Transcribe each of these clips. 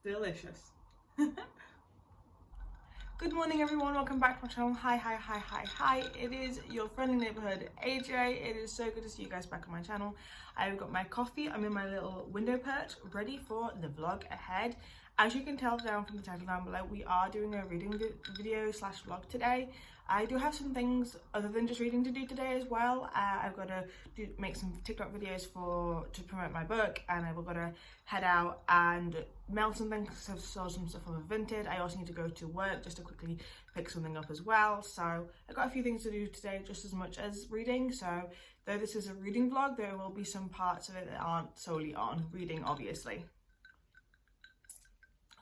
delicious. Good morning everyone, welcome back to my channel. Hi. It is your friendly neighborhood AJ. It is so good to see you guys back on my channel. I've got my coffee, I'm in my little window perch, ready for the vlog ahead. As you can tell down from the title down below, we are doing a reading video slash vlog today. I do have some things other than just reading to do today as well. I've got to make some TikTok videos to promote my book, and I've got to head out and mail some things because I've sold some stuff over Vinted. I also need to go to work just to quickly pick something up as well. So I've got a few things to do today, just as much as reading. So though this is a reading vlog, there will be some parts of it that aren't solely on reading, obviously.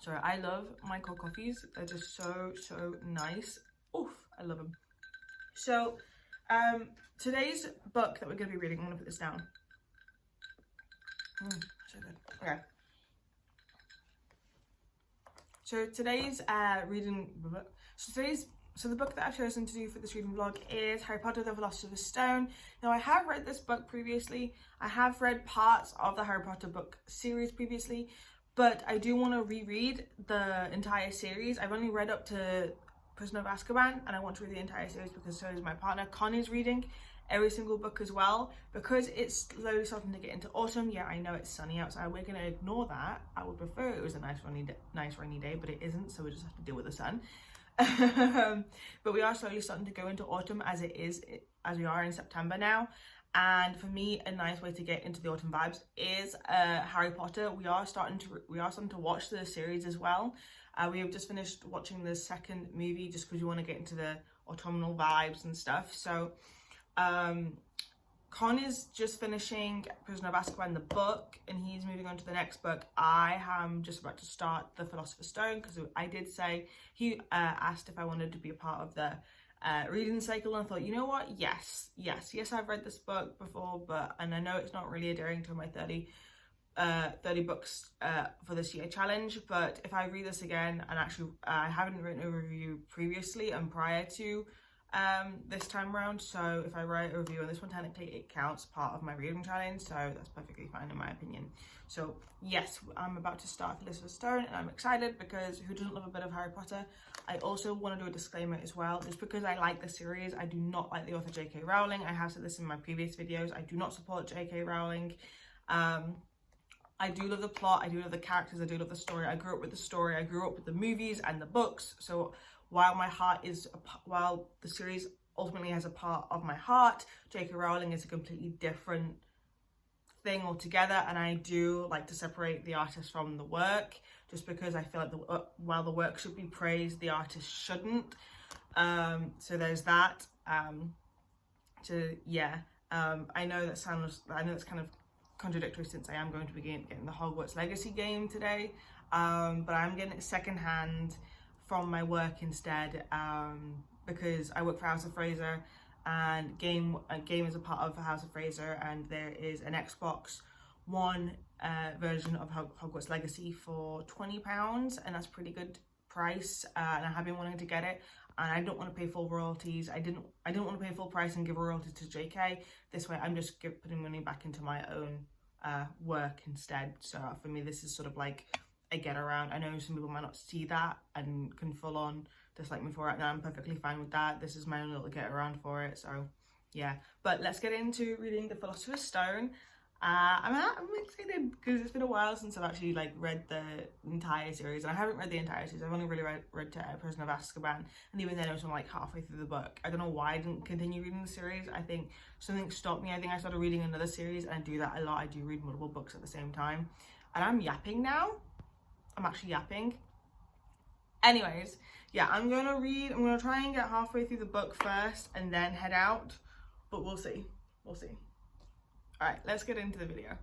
So I love my cold coffees. They're just so nice. Oof, I love them. So today's book that we're going to be reading, I'm going to put this down. So good. Okay. So today's the book that I've chosen to do for this reading vlog is Harry Potter the Philosopher's Stone. Now I have read this book previously. I have read parts of the Harry Potter book series previously, but I do want to reread the entire series. I've only read up to Prisoner of Azkaban, and I want to read the entire series because so is my partner. Connie's reading every single book as well, because it's slowly starting to get into autumn. Yeah, I know it's sunny outside. We're going to ignore that. I would prefer it was a nice rainy day, but it isn't, so we just have to deal with the sun. But we are slowly starting to go into autumn as we are in September now. And for me, a nice way to get into the autumn vibes is Harry Potter. We are starting to watch the series as well. We have just finished watching the second movie just because we want to get into the autumnal vibes and stuff. So Con is just finishing Prisoner of Azkaban, the book, and he's moving on to the next book. I am just about to start The Philosopher's Stone because I did say, he asked if I wanted to be a part of the reading cycle, and I thought, you know what, yes, I've read this book before, and I know it's not really adhering to my 30 books for this year challenge, but if I read this again, and actually I haven't written a review previously and prior to this time around, so if I write a review on this one, technically it counts part of my reading challenge, so that's perfectly fine in my opinion. So yes, I'm about to start Philosopher's Stone, and I'm excited because who doesn't love a bit of Harry Potter? I also want to do a disclaimer as well. Just because I like the series, I do not like the author J.K. Rowling. I have said this in my previous videos. I do not support J.K. Rowling. I do love the plot, I do love the characters, I do love the story. I grew up with the story, I grew up with the movies and the books. So while the series ultimately has a part of my heart, J.K. Rowling is a completely different thing altogether, and I do like to separate the artist from the work, just because I feel like while the work should be praised, the artist shouldn't. So there's that. I know that's kind of contradictory since I am going to be getting the Hogwarts Legacy game today, but I'm getting it secondhand from my work instead, because I work for House of Fraser, and game is a part of House of Fraser, and there is an Xbox One version of Hogwarts Legacy for £20, and that's a pretty good price, and I have been wanting to get it, and I don't want to pay full royalties. I didn't want to pay full price and give royalties to JK. This way I'm just putting money back into my own work instead. So for me, this is sort of like a get around. I know some people might not see that and can full on dislike me for it, and I'm perfectly fine with that. This is my own little get around for it. So yeah, but let's get into reading The Philosopher's Stone. I'm excited because it's been a while since I've actually read the entire series, and I haven't read the entire series. I've only really read Prisoner of Azkaban, and even then I was halfway through the book. I don't know why I didn't continue reading the series. I think something stopped me. I think I started reading another series, and I do that a lot. I do read multiple books at the same time, and I'm yapping now. I'm actually yapping. Anyways, yeah, I'm gonna try and get halfway through the book first and then head out, but we'll see. All right, let's get into the video.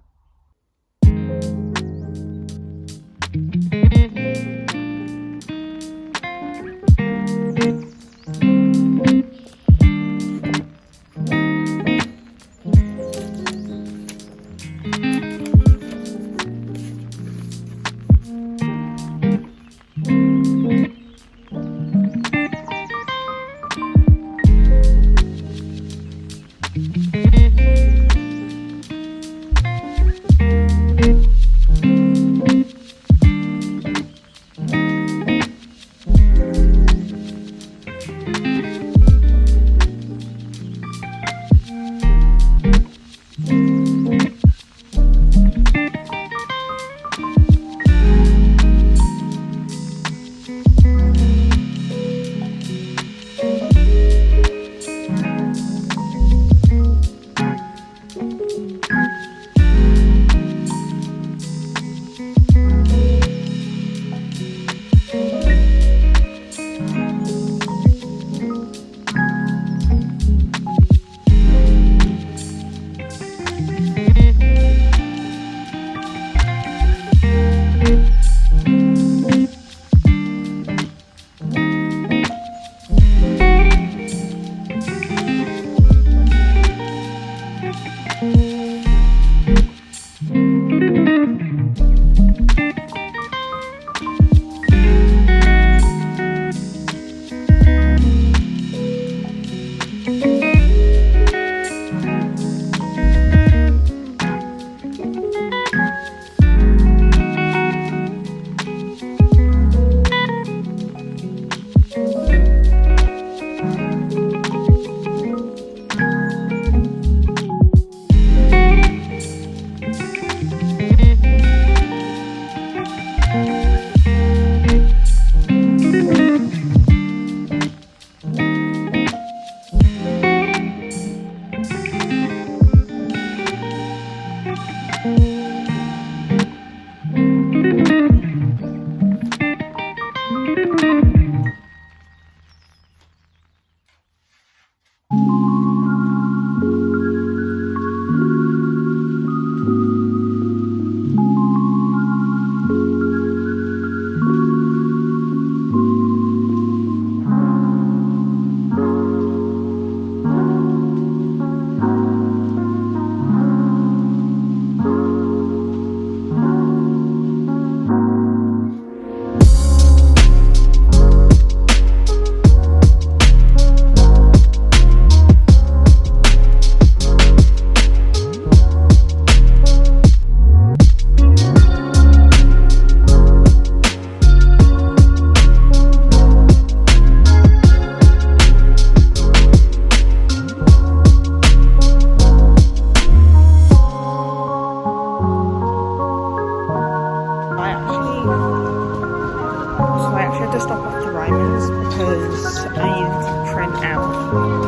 I need to print out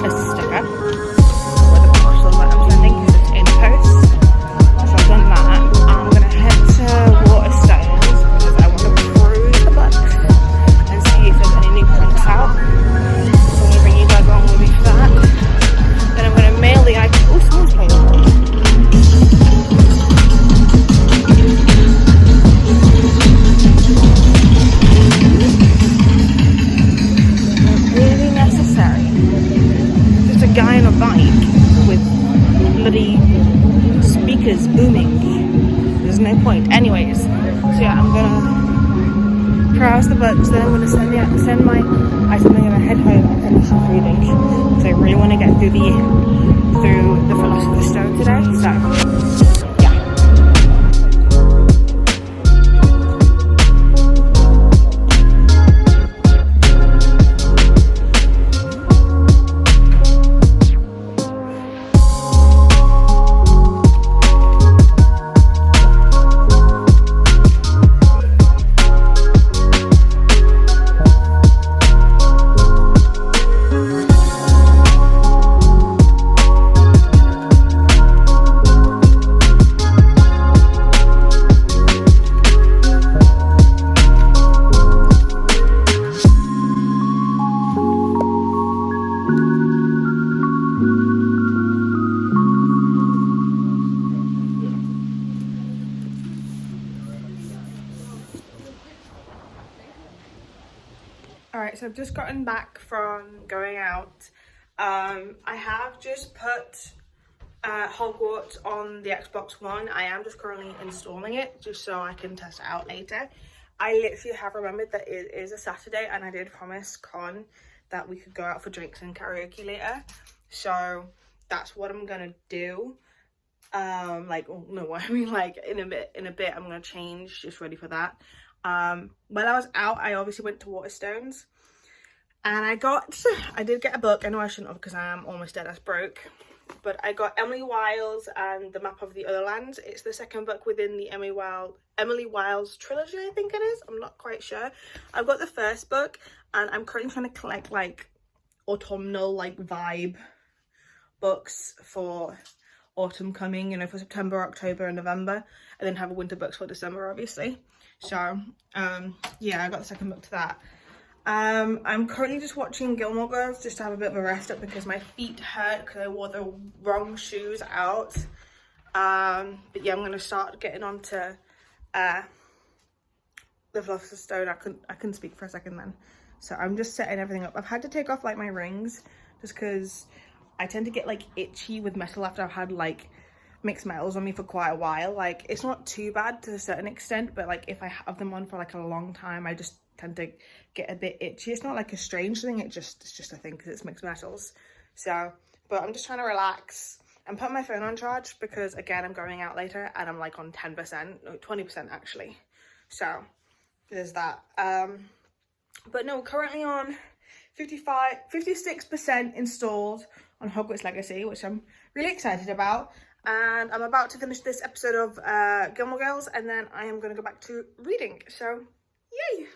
a sticker for the parcel that I'm sending because it's in post. So I've done that. I'm gonna head to Waterstones because I want to peruse the books and see if there's any new prints out. So I'm gonna bring you guys along with me for that. Then I'm gonna mail the item. Oh, someone's playing. Really necessary. Just a guy on a bike with bloody speakers booming. There's no point. Anyways, so yeah, I'm gonna browse the books, then I'm gonna send my item. I'm gonna head home and finish off reading. So I really want to get through the Philosopher's Stone today. So yeah. Alright, so I've just gotten back from going out. I have just put Hogwarts on the Xbox One. I am just currently installing it just so I can test it out later. I literally have remembered that it is a Saturday and I did promise Con that we could go out for drinks and karaoke later. So that's what I'm gonna do. Like, oh, no, I mean, like in a bit I'm gonna change, just ready for that. While I was out, I obviously went to Waterstones and I did get a book. I know I shouldn't have because I am almost dead as broke, but I got Emily Wiles and the Map of the Otherlands. It's the second book within the Emily Wiles trilogy, I think it is. I'm not quite sure. I've got the first book and I'm currently trying to collect like autumnal like vibe books for autumn coming, you know, for September, October and November, and then have a winter books for December obviously. So yeah, I got the second book to that. I'm currently just watching Gilmore Girls just to have a bit of a rest up because my feet hurt because I wore the wrong shoes out. But yeah, I'm gonna start getting on to the Philosopher's Stone. I couldn't speak for a second then. So I'm just setting everything up. I've had to take off like my rings just because I tend to get like itchy with metal after I've had like mixed metals on me for quite a while. Like, it's not too bad to a certain extent, but like if I have them on for like a long time, I just tend to get a bit itchy. It's not like a strange thing, it's just a thing because it's mixed metals. So, but I'm just trying to relax and put my phone on charge because again, I'm going out later and I'm like on 10%, no, 20% actually. So there's that. But no, currently on 56% installed on Hogwarts Legacy, which I'm really excited about. And I'm about to finish this episode of Gilmore Girls and then I am going to go back to reading. So, yay!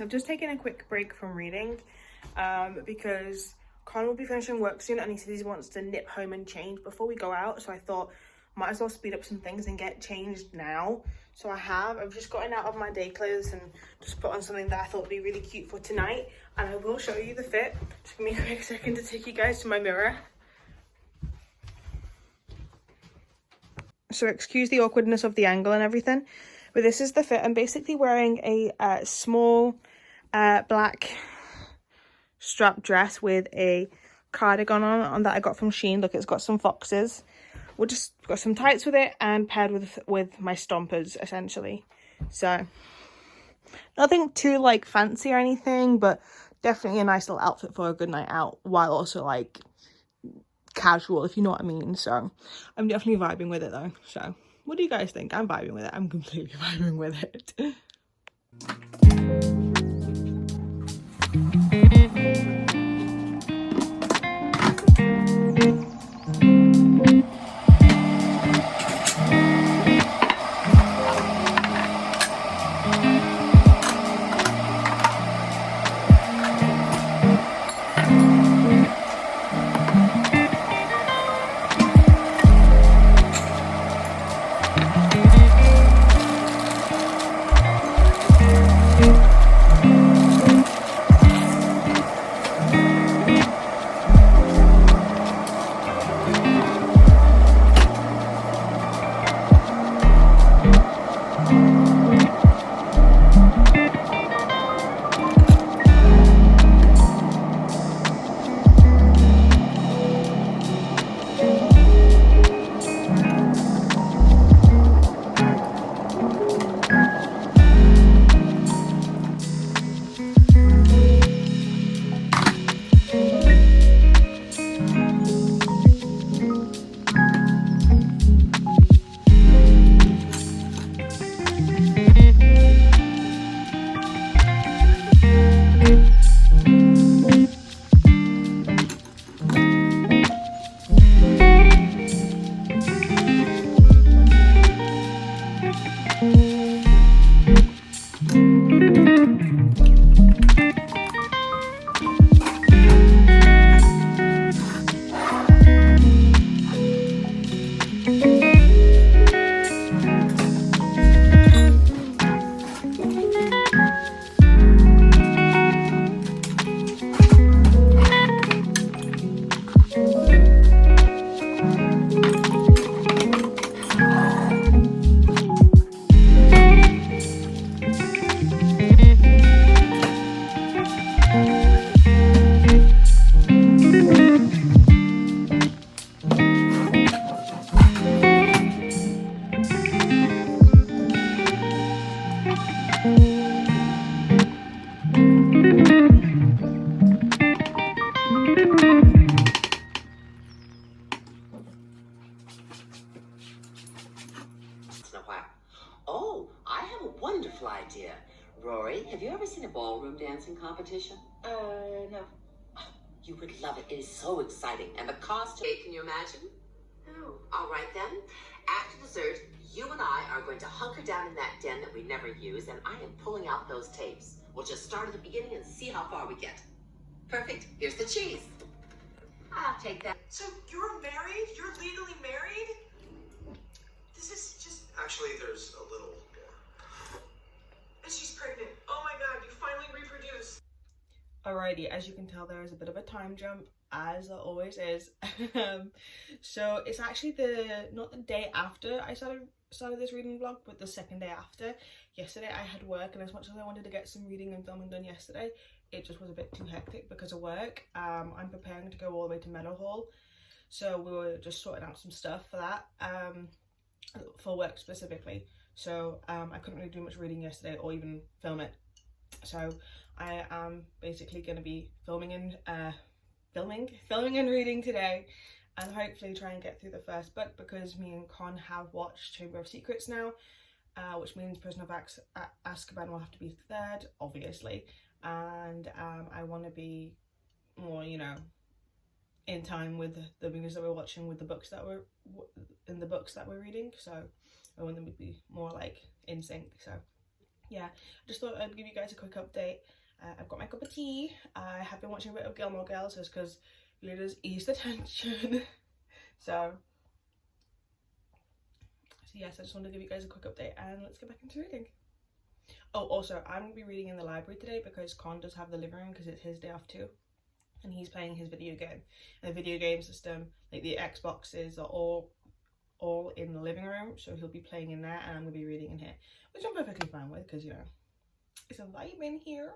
I've just taken a quick break from reading because Connor will be finishing work soon and he says he wants to nip home and change before we go out, so I thought might as well speed up some things and get changed now. So I've just gotten out of my day clothes and just put on something that I thought would be really cute for tonight, and I will show you the fit. Just give me a quick second to take you guys to my mirror. So excuse the awkwardness of the angle and everything, but this is the fit. I'm basically wearing a small black strap dress with a cardigan on that I got from Shein. Look, it's got some foxes. We'll just got some tights with it and paired with my stompers essentially. So nothing too like fancy or anything, but definitely a nice little outfit for a good night out while also like casual, if you know what I mean. So I'm definitely vibing with it though. So what do you guys think? I'm vibing with it. I'm completely vibing with it. Mary, have you ever seen a ballroom dancing competition? No. You would love it. It is so exciting. And the costume, can you imagine? No. All right then. After dessert, you and I are going to hunker down in that den that we never use, and I am pulling out those tapes. We'll just start at the beginning and see how far we get. Perfect. Here's the cheese. I'll take that. So you're married? You're legally married? This is just... Actually, there's a little more. And she's pregnant. Oh my god, you finally reproduced. Alrighty, as you can tell, there is a bit of a time jump, as there always is. So it's actually not the day after I started this reading vlog, but the second day after. Yesterday I had work, and as much as I wanted to get some reading and filming done yesterday, it just was a bit too hectic because of work. I'm preparing to go all the way to Meadowhall, so we were just sorting out some stuff for that, for work specifically. So I couldn't really do much reading yesterday or even film it. So I am basically going to be filming and reading today, and hopefully try and get through the first book, because me and Con have watched Chamber of Secrets now, which means Prisoner of Azkaban will have to be third, obviously, and I want to be more, you know, in time with the videos that we're watching with the books that we're reading, so I want them to be more like in sync. So yeah, I just thought I'd give you guys a quick update. I've got my cup of tea. I have been watching a bit of Gilmore Girls just because it does ease the tension. so yes, I just wanted to give you guys a quick update, and let's get back into reading. Oh, also, I'm going to be reading in the library today because Con does have the living room because it's his day off too, and he's playing his video game. And the video game system, like the Xboxes, are all in the living room, so he'll be playing in there and I'm going to be reading in here, which I'm perfectly fine with because, you know, it's a vibe in here.